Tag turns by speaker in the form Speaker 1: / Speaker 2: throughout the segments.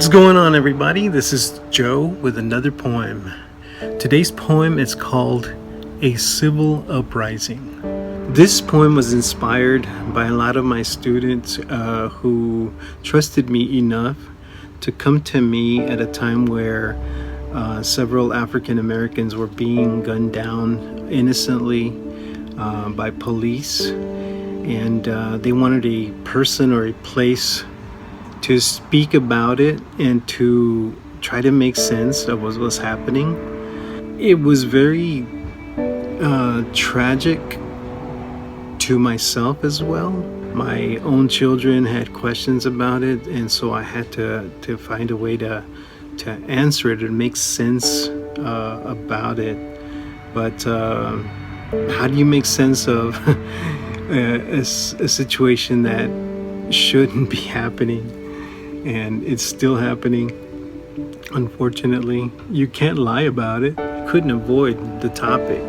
Speaker 1: What's going on, everybody? This is Joe with another poem. Today's poem is called A Civil Uprising. This poem was inspired by a lot of my students who trusted me enough to come to me at a time where several African Americans were being gunned down innocently by police, and they wanted a person or a place to speak about it and to try to make sense of what was happening. It was very tragic to myself as well. My own children had questions about it, and so I had to find a way to answer it and make sense about it. But how do you make sense of a situation that shouldn't be happening? And it's still happening, unfortunately. You can't lie about it. Couldn't avoid the topic.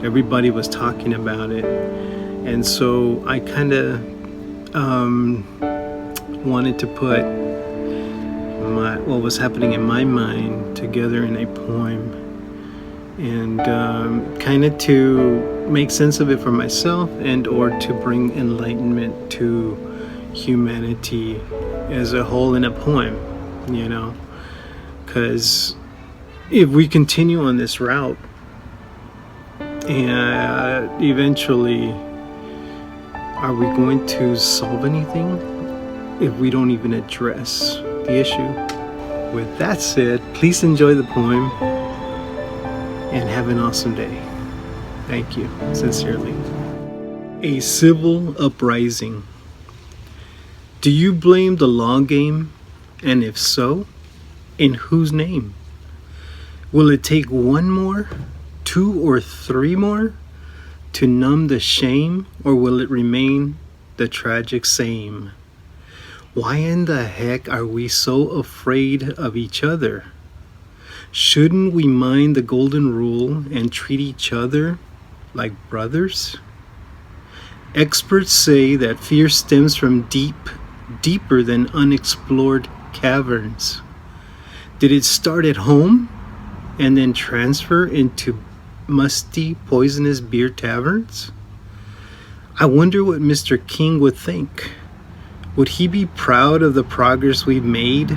Speaker 1: Everybody was talking about it. And so I kind of wanted to put what was happening in my mind together in a poem, and kind of to make sense of it for myself and or to bring enlightenment to humanity as a whole in a poem, because if we continue on this route, and eventually, are we going to solve anything if we don't even address the issue? With that said, please enjoy the poem and have an awesome day. Thank you, sincerely. A Civil Uprising. Do you blame the law game? And if so, in whose name? Will it take one more, 2 or 3 more to numb the shame, or will it remain the tragic same? Why in the heck are we so afraid of each other? Shouldn't we mind the golden rule and treat each other like brothers? Experts say that fear stems from deeper than unexplored caverns. Did it start at home and then transfer into musty, poisonous beer taverns? I wonder what Mr. King would think. Would he be proud of the progress we've made?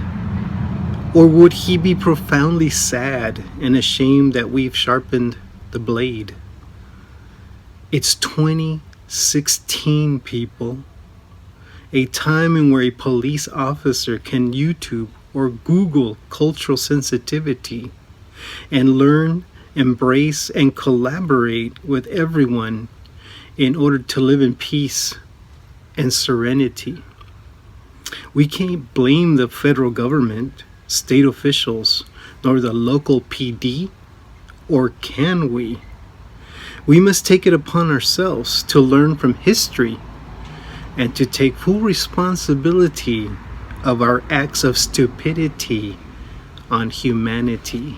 Speaker 1: Or would he be profoundly sad and ashamed that we've sharpened the blade? It's 2016, people. A time in where a police officer can YouTube or Google cultural sensitivity and learn, embrace, and collaborate with everyone in order to live in peace and serenity. We can't blame the federal government, state officials, nor the local PD, or can we? We must take it upon ourselves to learn from history and to take full responsibility of our acts of stupidity on humanity.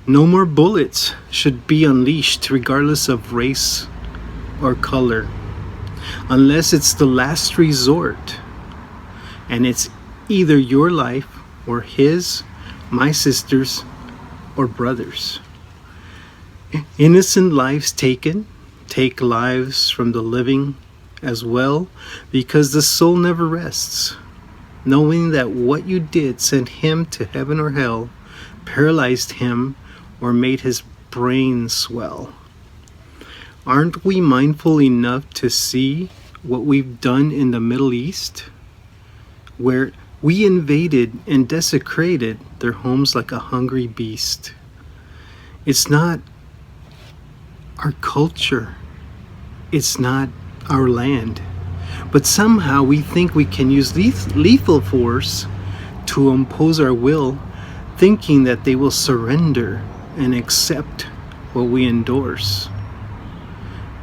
Speaker 1: No more bullets should be unleashed regardless of race or color, unless it's the last resort, and it's either your life or his, my sister's, or brother's. Innocent lives taken take lives from the living as well, because the soul never rests, knowing that what you did sent him to heaven or hell, paralyzed him, or made his brain swell. Aren't we mindful enough to see what we've done in the Middle East, where we invaded and desecrated their homes like a hungry beast? It's not our culture, it's not our land, but somehow we think we can use lethal force to impose our will, thinking that they will surrender and accept what we endorse.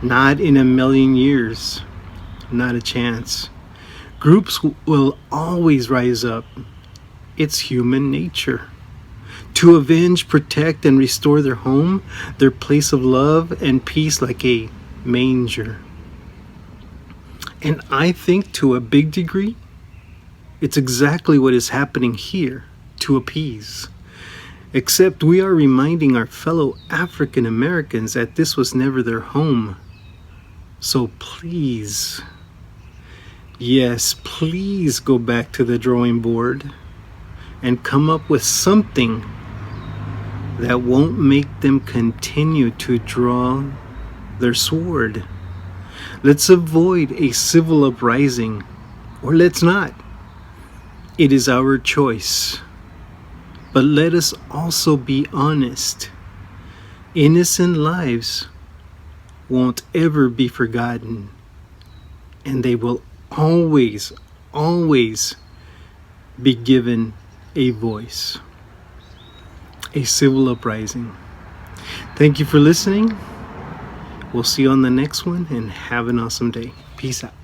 Speaker 1: Not in a million years, not a chance. Groups will always rise up. It's human nature to avenge, protect, and restore their home, their place of love and peace, like a manger. And I think to a big degree, It's exactly what is happening here to appease. Except we are reminding our fellow African Americans that this was never their home. So please, yes, please go back to the drawing board and come up with something that won't make them continue to draw their sword. Let's avoid a civil uprising, or let's not. It is our choice. But let us also be honest. Innocent lives won't ever be forgotten, and they will always, always be given a voice. A civil uprising. Thank you for listening. We'll see you on the next one, and have an awesome day. Peace out.